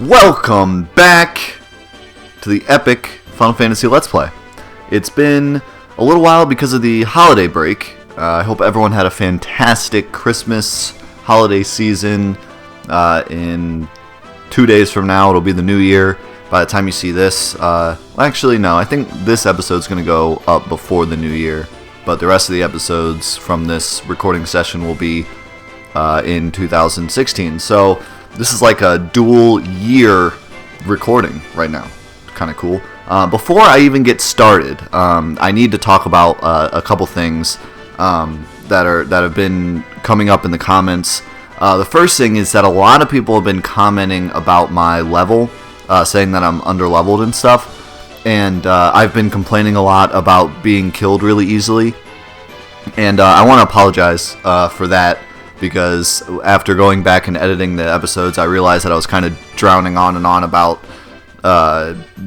Welcome back to the epic Final Fantasy Let's Play. It's been a little while because of the holiday break. I hope everyone had a fantastic Christmas holiday season. In 2 days from now, it'll be the new year. By the time you see this, actually no, I think this episode's going to go up before the new year. But the rest of the episodes from this recording session will be in 2016. So this is like a dual year recording right now. Kind of cool. Before I even get started, I need to talk about a couple things that have been coming up in the comments. The first thing is that a lot of people have been commenting about my level, saying that I'm underleveled and stuff. And I've been complaining a lot about being killed really easily. And I want to apologize for that, because after going back and editing the episodes, I realized that I was kind of drowning on and on about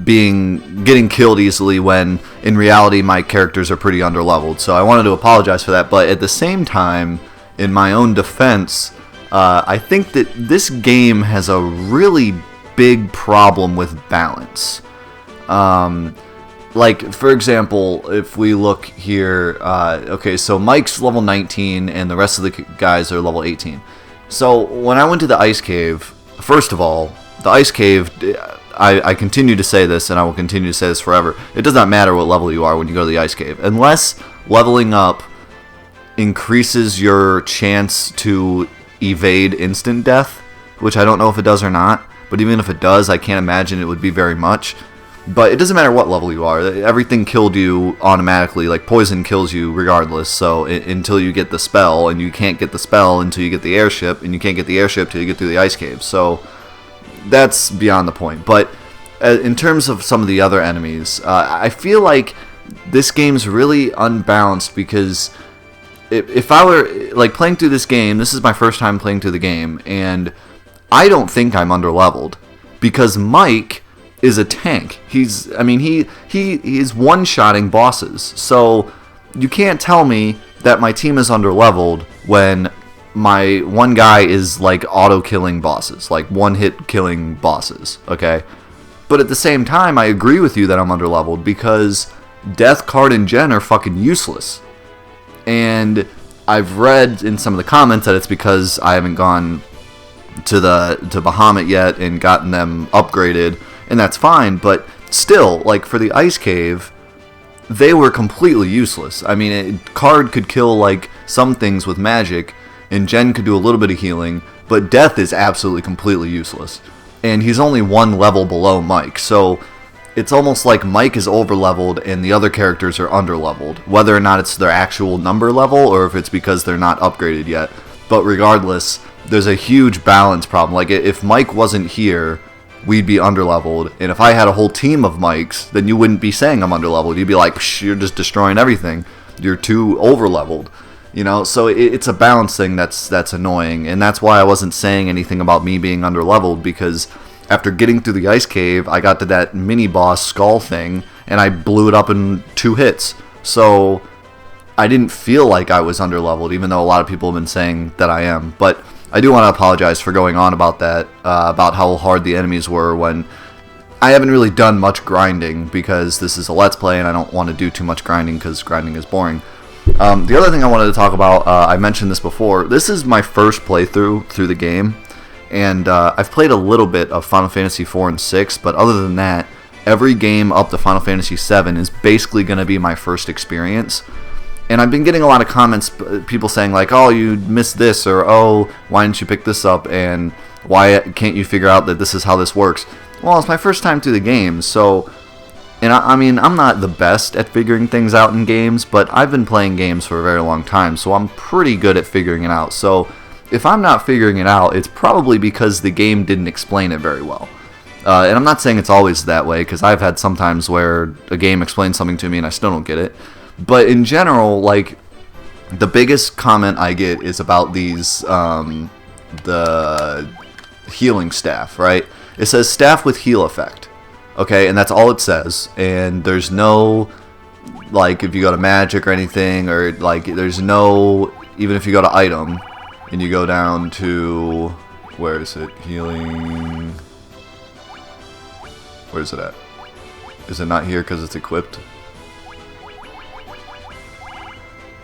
getting killed easily, when in reality my characters are pretty underleveled. So I wanted to apologize for that, but at the same time, in my own defense, I think that this game has a really big problem with balance. Like, for example, if we look here, okay, so Mike's level 19, and the rest of the guys are level 18. So, when I went to the Ice Cave, first of all, the Ice Cave, I continue to say this, and I will continue to say this forever, it does not matter what level you are when you go to the Ice Cave. Unless leveling up increases your chance to evade instant death, which I don't know if it does or not, but even if it does, I can't imagine it would be very much. But it doesn't matter what level you are. Everything killed you automatically. Like, poison kills you regardless. So until you get the spell, and you can't get the spell until you get the airship, and you can't get the airship till you get through the ice cave. So that's beyond the point. But in terms of some of the other enemies, I feel like this game's really unbalanced, because if I were like playing through this game, this is my first time playing through the game, and I don't think I'm underleveled, because Mike is a tank. He is one-shotting bosses. So you can't tell me that my team is underleveled when my one guy is like auto-killing bosses, like one-hit killing bosses, okay? But at the same time, I agree with you that I'm underleveled, because Death, Card, and Jen are fucking useless. And I've read in some of the comments that it's because I haven't gone to Bahamut yet and gotten them upgraded, and that's fine, but still, like, for the Ice Cave, they were completely useless. I mean, Card could kill, like, some things with magic, and Jen could do a little bit of healing, but Death is absolutely completely useless. And he's only one level below Mike, so it's almost like Mike is overleveled and the other characters are underleveled, whether or not it's their actual number level or if it's because they're not upgraded yet. But regardless, there's a huge balance problem. Like, if Mike wasn't here, we'd be underleveled, and if I had a whole team of Mikes, then you wouldn't be saying I'm underleveled. You'd be like, psh, you're just destroying everything. You're too overleveled. You know, so it's a balance thing that's annoying, and that's why I wasn't saying anything about me being underleveled, because after getting through the Ice Cave, I got to that mini-boss skull thing, and I blew it up in 2 hits. So I didn't feel like I was underleveled, even though a lot of people have been saying that I am. But I do want to apologize for going on about that, about how hard the enemies were, when I haven't really done much grinding, because this is a Let's Play and I don't want to do too much grinding because grinding is boring. The other thing I wanted to talk about, I mentioned this before, this is my first playthrough through the game, and I've played a little bit of Final Fantasy 4 and 6, but other than that, every game up to Final Fantasy 7 is basically going to be my first experience. And I've been getting a lot of comments, people saying like, oh, you missed this, or oh, why didn't you pick this up, and why can't you figure out that this is how this works? Well, it's my first time through the game, so, and I mean, I'm not the best at figuring things out in games, but I've been playing games for a very long time, so I'm pretty good at figuring it out. So if I'm not figuring it out, it's probably because the game didn't explain it very well. And I'm not saying it's always that way, because I've had some times where a game explains something to me and I still don't get it. But in general, like, the biggest comment I get is about these, the healing staff, right? It says staff with heal effect. Okay, and that's all it says. And there's no, like, if you go to magic or anything, or, like, there's no, even if you go to item, and you go down to, where is it? Healing. Where is it at? Is it not here because it's equipped?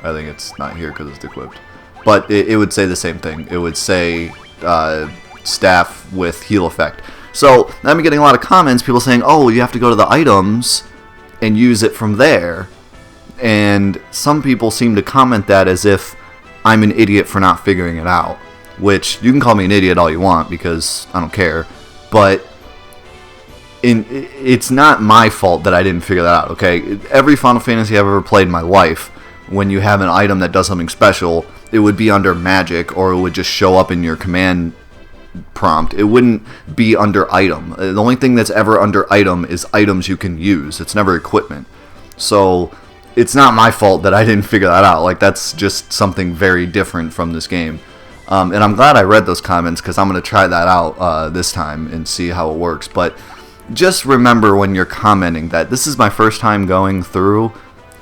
I think it's not here because it's equipped. But it would say the same thing. It would say staff with heal effect. So I'm getting a lot of comments, people saying, oh, you have to go to the items and use it from there. And some people seem to comment that as if I'm an idiot for not figuring it out. Which, you can call me an idiot all you want, because I don't care. But it's not my fault that I didn't figure that out, okay? Every Final Fantasy I've ever played in my life, when you have an item that does something special, it would be under magic, or it would just show up in your command prompt. It wouldn't be under item. The only thing that's ever under item is items you can use. It's never equipment. So it's not my fault that I didn't figure that out. Like, that's just something very different from this game. And I'm glad I read those comments, because I'm going to try that out this time and see how it works. But just remember when you're commenting that this is my first time going through,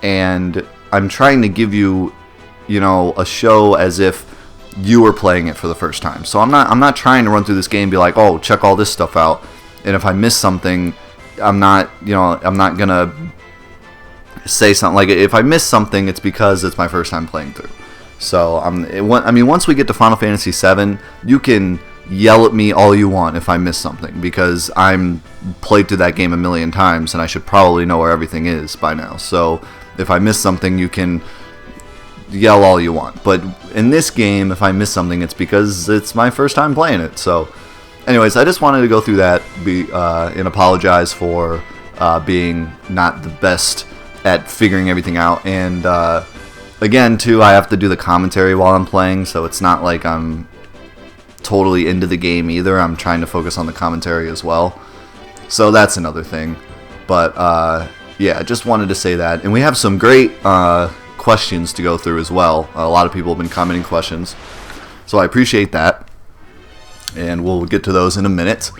and I'm trying to give you, you know, a show as if you were playing it for the first time. So I'm not trying to run through this game and be like, oh, check all this stuff out, and if I miss something, I'm not gonna say something. Like, if I miss something, it's because it's my first time playing through. So I mean, once we get to Final Fantasy VII, you can yell at me all you want if I miss something, because I'm played through that game a million times, and I should probably know where everything is by now. So if I miss something, you can yell all you want. But in this game, if I miss something, it's because it's my first time playing it. So anyways, I just wanted to go through that and apologize for being not the best at figuring everything out. And again, too, I have to do the commentary while I'm playing, so it's not like I'm totally into the game either. I'm trying to focus on the commentary as well. So that's another thing. But yeah, just wanted to say that. And we have some great questions to go through as well. A lot of people have been commenting questions, so I appreciate that, and we'll get to those in a minute.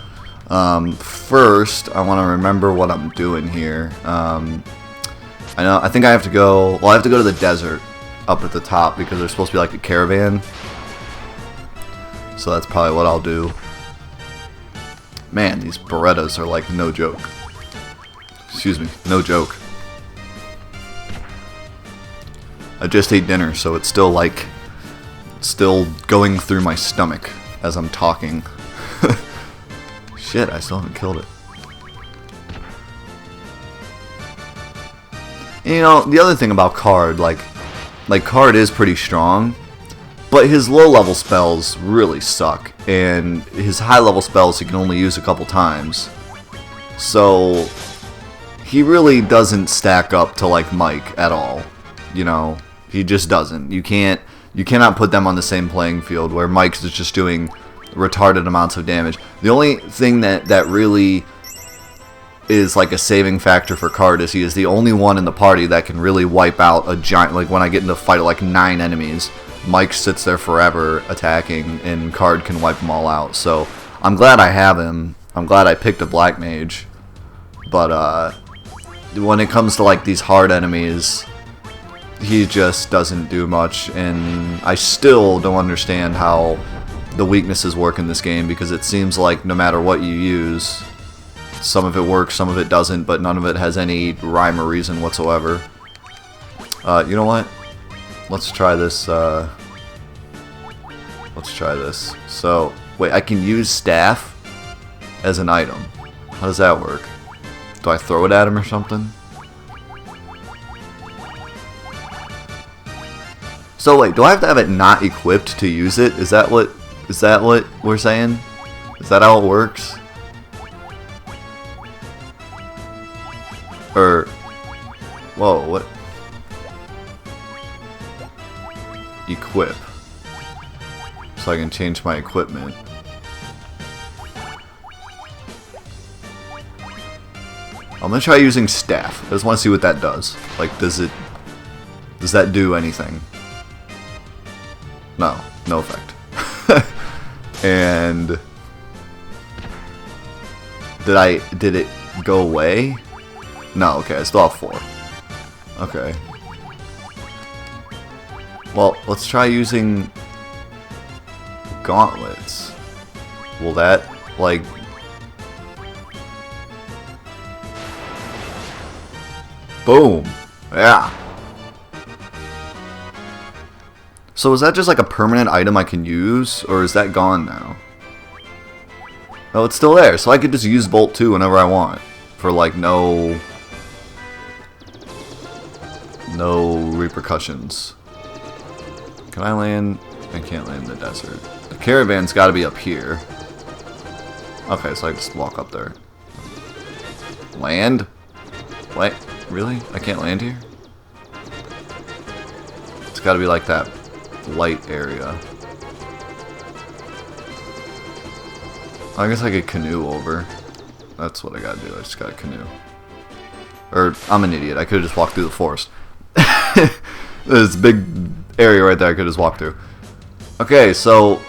First, I want to remember what I'm doing here. I think I have to go. Well, I have to go to the desert up at the top, because there's supposed to be like a caravan. So that's probably what I'll do. Man, these Berettas are like no joke. Excuse me, no joke. I just ate dinner, so it's still like, still going through my stomach as I'm talking. Shit, I still haven't killed it. And, you know, the other thing about Card, like Card is pretty strong, but his low-level spells really suck, and his high-level spells he can only use a couple times. So he really doesn't stack up to like Mike at all. You know, he just doesn't. You cannot put them on the same playing field, where Mike's is just doing retarded amounts of damage. The only thing that really is like a saving factor for Card is he is the only one in the party that can really wipe out a giant. Like, when I get into a fight of like 9 enemies, Mike sits there forever attacking, and Card can wipe them all out. So I'm glad I have him. I'm glad I picked a Black Mage. But when it comes to like these hard enemies, he just doesn't do much, and I still don't understand how the weaknesses work in this game, because it seems like no matter what you use, some of it works, some of it doesn't, but none of it has any rhyme or reason whatsoever. You know what? Let's try this. Let's try this. So, wait, I can use staff as an item. How does that work? Do I throw it at him or something? So wait, do I have to have it not equipped to use it? Is that what we're saying? Is that how it works? Or, whoa, what? Equip. So I can change my equipment. I'm gonna try using staff. I just want to see what that does. Like, does that do anything? No, no effect. And did it go away? No, okay, I still have 4. Okay. Well, let's try using gauntlets. Will that, like... Boom! Yeah! So is that just like a permanent item I can use, or is that gone now? Oh, it's still there, so I could just use Bolt 2 whenever I want. For like no repercussions. Can I land? I can't land in the desert. The caravan's gotta be up here. Okay, so I just walk up there. Land? What? Really? I can't land here? It's gotta be like that light area. I guess I could canoe over. That's what I gotta do. I just gotta canoe. Or, I'm an idiot. I could've just walked through the forest. This big area right there I could just walk through. Okay, so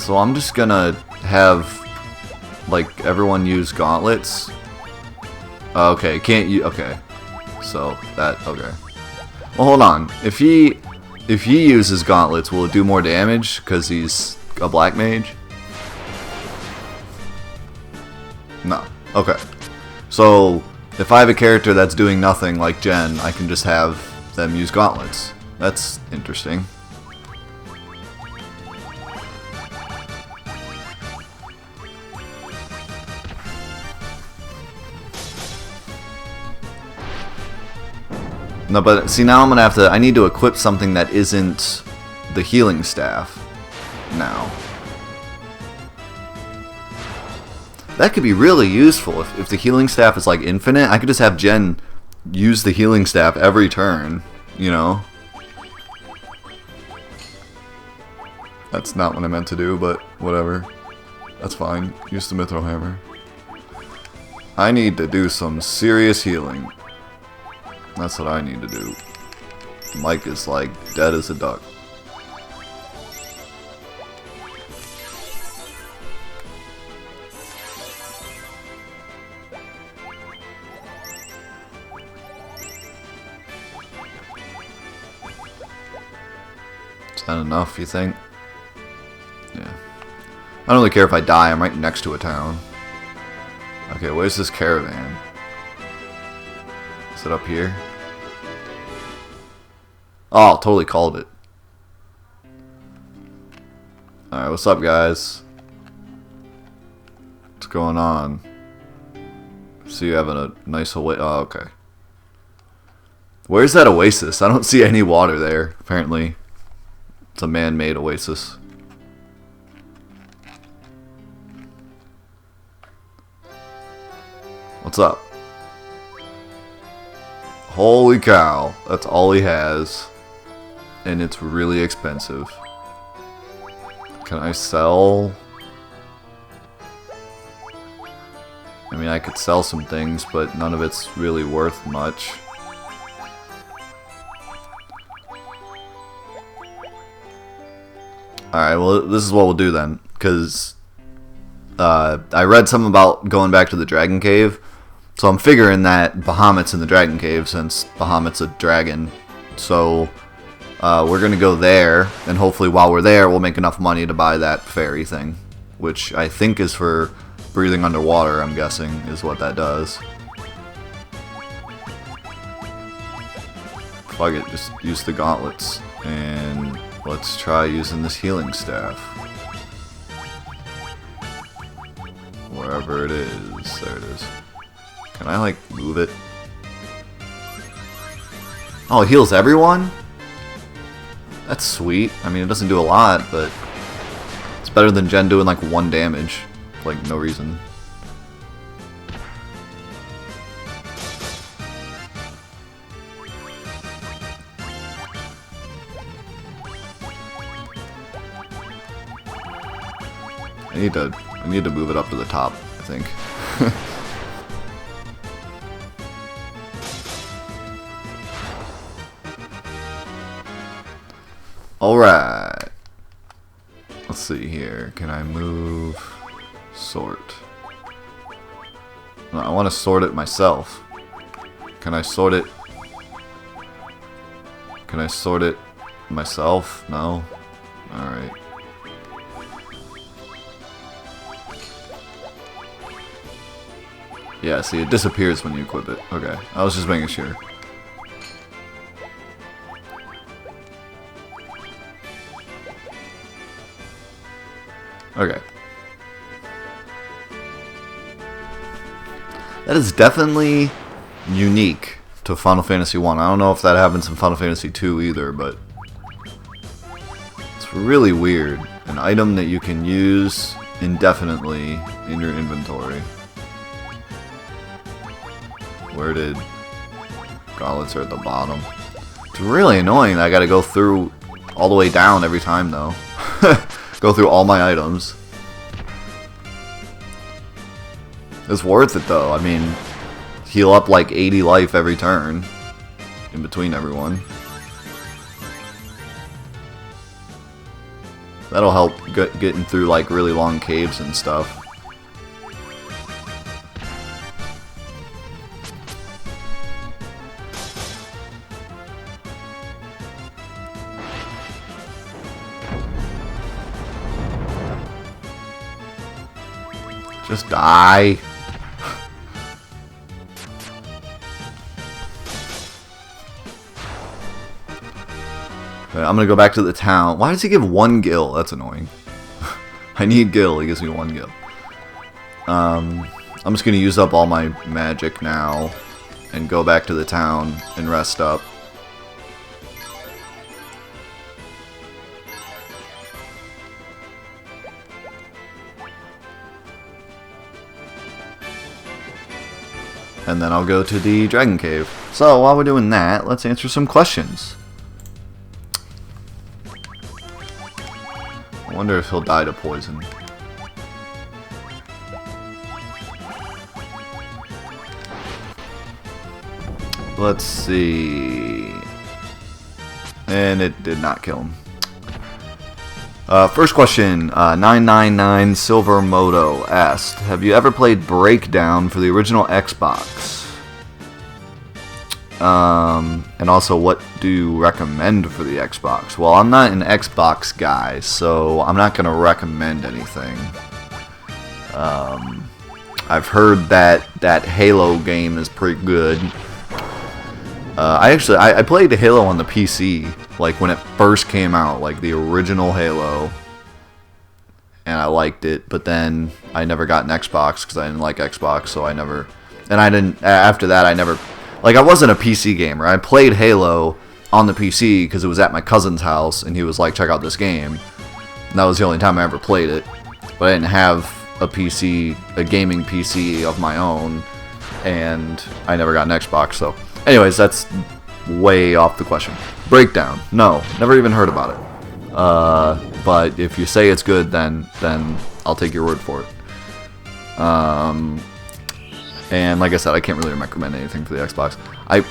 I'm just gonna have, like, everyone use gauntlets. Okay, can't you? Okay. So, okay. Well, hold on. If he uses gauntlets, will it do more damage because he's a black mage? No. Okay. So, if I have a character that's doing nothing like Jen, I can just have them use gauntlets. That's interesting. No, but see, now I'm gonna have to. I need to equip something that isn't the healing staff now. That could be really useful if the healing staff is like infinite. I could just have Jen use the healing staff every turn, you know? That's not what I meant to do, but whatever. That's fine. Use the Mithril Hammer. I need to do some serious healing. That's what I need to do. Mike is like dead as a duck. Is that enough, you think? Yeah. I don't really care if I die. I'm right next to a town. Okay, where's this caravan? Is it up here? Oh, totally called it. Alright, what's up, guys? What's going on? See you having a nice oasis. Oh, okay. Where's that oasis? I don't see any water there, apparently. It's a man-made oasis. What's up? Holy cow, that's all he has. And it's really expensive. Can I sell? I mean, I could sell some things, but none of it's really worth much. Alright, well, this is what we'll do then. Because I read something about going back to the Dragon Cave. So I'm figuring that Bahamut's in the Dragon Cave since Bahamut's a dragon. So we're going to go there, and hopefully while we're there we'll make enough money to buy that fairy thing. Which I think is for breathing underwater, I'm guessing, is what that does. Fuck it, just use the gauntlets. And let's try using this healing staff. Wherever it is. There it is. Can I, like, move it? Oh, it heals everyone? That's sweet. I mean, it doesn't do a lot, but it's better than Jen doing, like, 1 damage. Like, no reason. I need to move it up to the top, I think. Alright. Let's see here. Can I move? Sort. No, I want to sort it myself. Can I sort it? Can I sort it myself? No? Alright. Yeah, see, it disappears when you equip it. Okay, I was just making sure. Okay. That is definitely unique to Final Fantasy 1. I don't know if that happens in Final Fantasy 2 either, but it's really weird. An item that you can use indefinitely in your inventory. Where did... Gauntlets are at the bottom. It's really annoying that I gotta go through all the way down every time though. Go through all my items. It's worth it though. I mean, heal up like 80 life every turn in between everyone. That'll help getting through like really long caves and stuff. Just die. I'm gonna go back to the town. Why does he give 1 gil? That's annoying. I need gil. He gives me 1 gil. I'm just gonna use up all my magic now and go back to the town and rest up. And then I'll go to the Dragon Cave. So while we're doing that, let's answer some questions. I wonder if he'll die to poison. Let's see. And it did not kill him. First question, 999 Silver Moto asked, have you ever played Breakdown for the original Xbox? And also, what do you recommend for the Xbox? Well, I'm not an Xbox guy, so I'm not going to recommend anything. I've heard that Halo game is pretty good. I played Halo on the PC, like when it first came out, like the original Halo, and I liked it. But then I never got an Xbox because I didn't like Xbox, so I never. And I didn't. After that, I never. Like, I wasn't a PC gamer. I played Halo on the PC because it was at my cousin's house, and he was like, "Check out this game." And that was the only time I ever played it. But I didn't have a PC, a gaming PC of my own, and I never got an Xbox. So, anyways, that's way off the question. Breakdown? No, never even heard about it. But if you say it's good, then I'll take your word for it. And like I said, I can't really recommend anything for the Xbox. I'm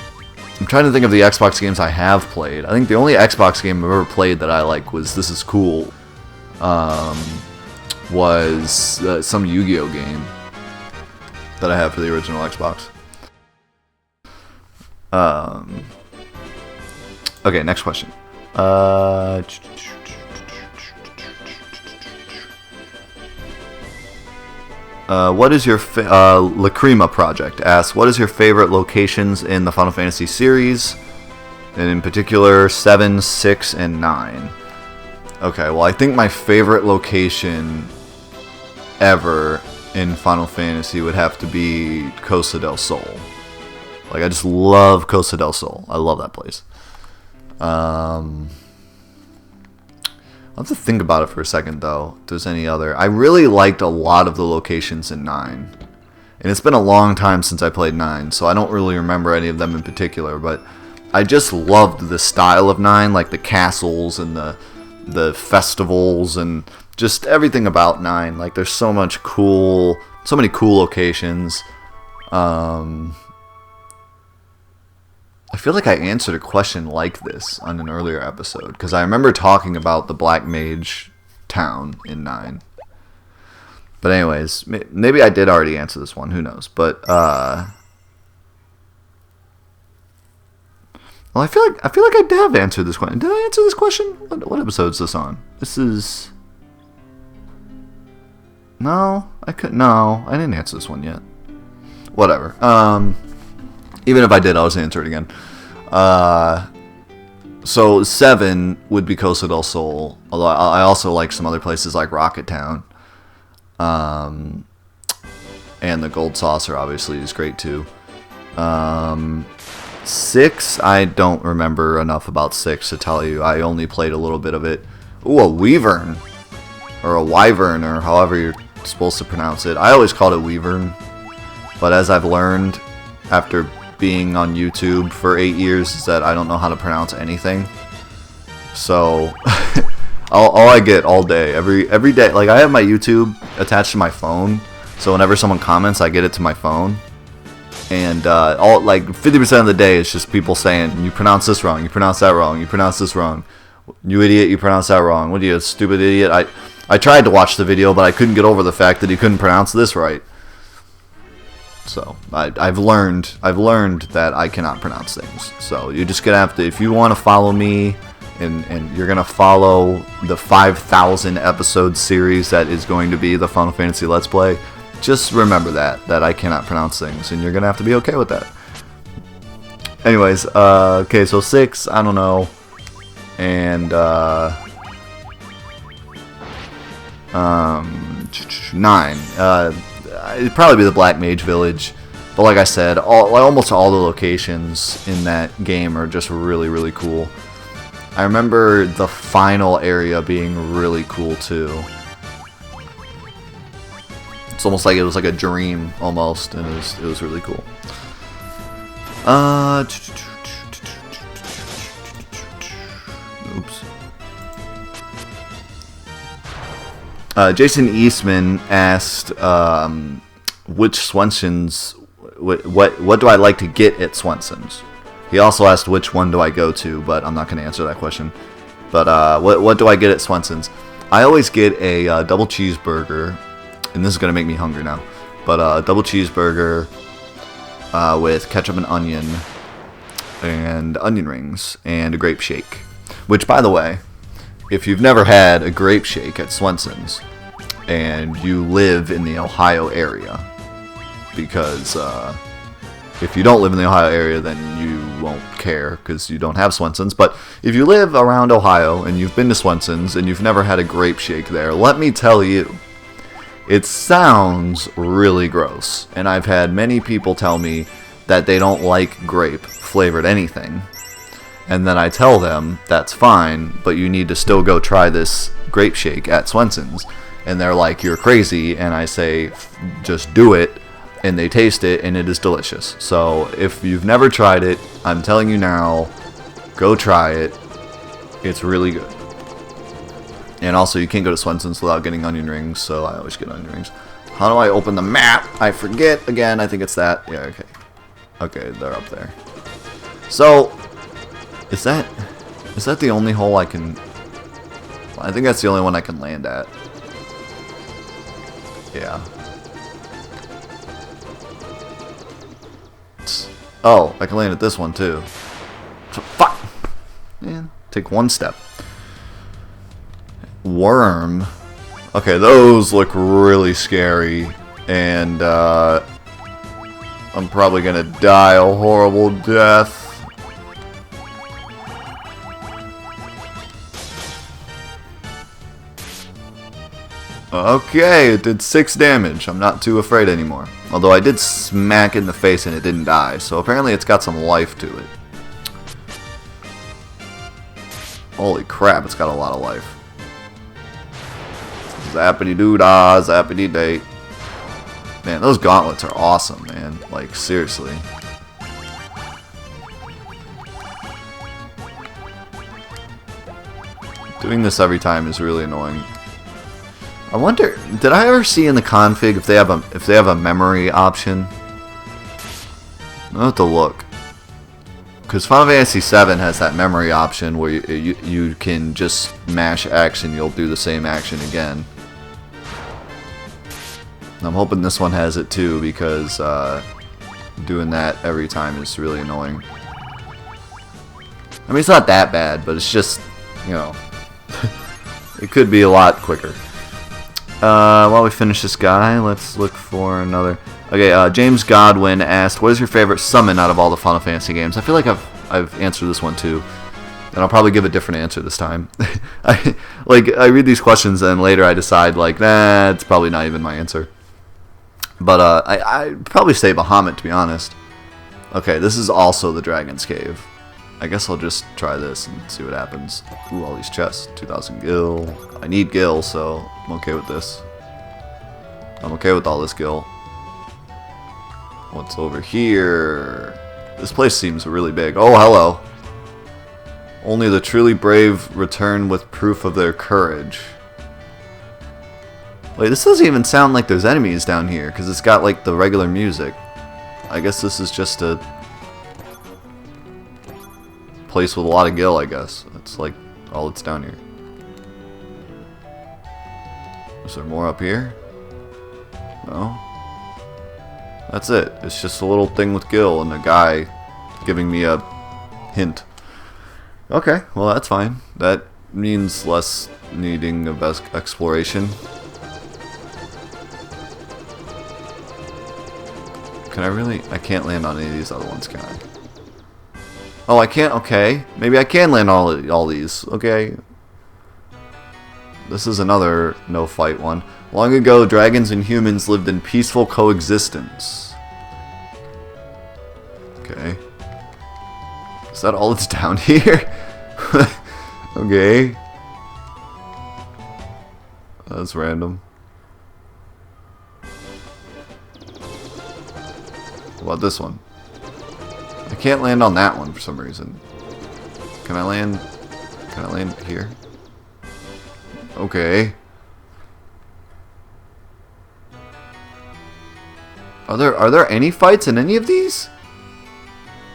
trying to think of the Xbox games I have played. I think the only Xbox game I've ever played that I like was This Is Cool. Was some Yu-Gi-Oh game that I have for the original Xbox. Okay, next question. What is your Lacrima Project asks, what is your favorite locations in the Final Fantasy series, and in particular 7, 6, and 9? Okay, well, I think my favorite location ever in Final Fantasy would have to be Costa del Sol. Like, I just love Costa del Sol. I love that place. I'll have to think about it for a second, though, if there's any other. I really liked a lot of the locations in 9. And it's been a long time since I played 9, so I don't really remember any of them in particular, but I just loved the style of 9, like the castles and the festivals and just everything about 9. Like, there's so many cool locations. I feel like I answered a question like this on an earlier episode, because I remember talking about the Black Mage town in 9. But anyways, maybe I did already answer this one. Who knows? But well, I feel like I have answered this question. Did I answer this question? What episode is this on? This is. No, I didn't answer this one yet. Whatever. Even if I did, I'll just answer it again. So 7 would be Costa del Sol. Although I also like some other places like Rocket Town. And the Gold Saucer obviously is great too. 6, I don't remember enough about 6 to tell you. I only played a little bit of it. Ooh, a Wyvern. Or a Wyvern, or however you're supposed to pronounce it. I always called it Wyvern. But as I've learned after being on YouTube for 8 years is that I don't know how to pronounce anything. So all I get all day, every day, like I have my YouTube attached to my phone, so whenever someone comments, I get it to my phone, and all like 50% of the day is just people saying, you pronounce this wrong, you pronounce that wrong, you pronounce this wrong, you idiot, you pronounce that wrong, what are you, a stupid idiot? I tried to watch the video, but I couldn't get over the fact that he couldn't pronounce this right. So I've learned that I cannot pronounce things. So you're just gonna have to, if you want to follow me, and you're gonna follow the 5,000 episode series that is going to be the Final Fantasy Let's Play, just remember that I cannot pronounce things, and you're gonna have to be okay with that. Anyways, okay, so 6, I don't know, and 9, it'd probably be the Black Mage Village, but like I said, almost all the locations in that game are just really, really cool. I remember the final area being really cool too. It's almost like it was like a dream almost, and it was really cool. Oops. Jason Eastman asked, which Swensons, what do I like to get at Swensons? He also asked which one do I go to, but I'm not going to answer that question. But what do I get at Swenson's? I always get a double cheeseburger, and this is going to make me hungry now, but a double cheeseburger with ketchup and onion rings and a grape shake. Which, by the way, if you've never had a grape shake at Swenson's and you live in the Ohio area, because if you don't live in the Ohio area, then you won't care because you don't have Swenson's. But if you live around Ohio and you've been to Swenson's and you've never had a grape shake there, let me tell you, it sounds really gross. And I've had many people tell me that they don't like grape flavored anything. And then I tell them, that's fine, but you need to still go try this grape shake at Swenson's. And they're like, you're crazy. And I say, just do it. And they taste it, and it is delicious. So if you've never tried it, I'm telling you now, go try it. It's really good. And also, you can't go to Swenson's without getting onion rings, so I always get onion rings. How do I open the map? I forget. Again, I think it's that. Yeah, okay. Okay, they're up there. So, is that the only hole I can... I think that's the only one I can land at. Yeah. Oh, I can land at this one too. Fuck! Man, take one step. Worm. Okay, those look really scary. And, I'm probably gonna die a horrible death. Okay, it did 6 damage. I'm not too afraid anymore. Although I did smack it in the face and it didn't die, so apparently it's got some life to it. Holy crap, it's got a lot of life. Zappity-doo-dah, zappity-day. Man, those gauntlets are awesome, man. Like, seriously. Doing this every time is really annoying. I wonder, did I ever see in the config if they have a memory option? I'll have to look. Because Final Fantasy VII has that memory option where you can just mash X and you'll do the same action again. And I'm hoping this one has it too, because doing that every time is really annoying. I mean, it's not that bad, but it's just, you know, it could be a lot quicker. While we finish this guy, let's look for another. Okay, James Godwin asked, "What is your favorite summon out of all the Final Fantasy games?" I feel like I've answered this one too, and I'll probably give a different answer this time. I read these questions and later I decide like, nah, it's probably not even my answer. But I'd probably say Bahamut, to be honest. Okay, this is also the Dragon's Cave. I guess I'll just try this and see what happens. Ooh, all these chests. 2,000 gil. I need gil, so I'm okay with this. I'm okay with all this gil. What's over here? This place seems really big. Oh, hello. Only the truly brave return with proof of their courage. Wait, this doesn't even sound like there's enemies down here, because it's got like the regular music. I guess this is just a place with a lot of gil, I guess. That's like all that's down here. Is there more up here? No? That's it. It's just a little thing with gil and a guy giving me a hint. Okay, well that's fine. That means less needing of exploration. Can I really? I can't land on any of these other ones, can I? Oh, I can't? Okay. Maybe I can land on all these. Okay. This is another no-fight one. Long ago, dragons and humans lived in peaceful coexistence. Okay. Is that all that's down here? Okay. That's random. What about this one? I can't land on that one for some reason. Can I land? Can I land here? Okay. Are there any fights in any of these?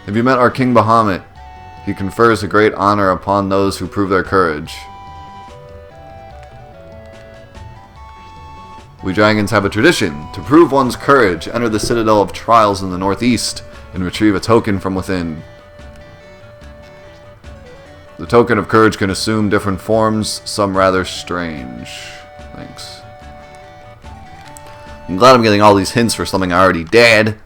Have you met our King Bahamut? He confers a great honor upon those who prove their courage. We dragons have a tradition. To prove one's courage, enter the Citadel of Trials in the northeast and retrieve a token from within. The token of courage can assume different forms, some rather strange. Thanks. I'm glad I'm getting all these hints for something I already did.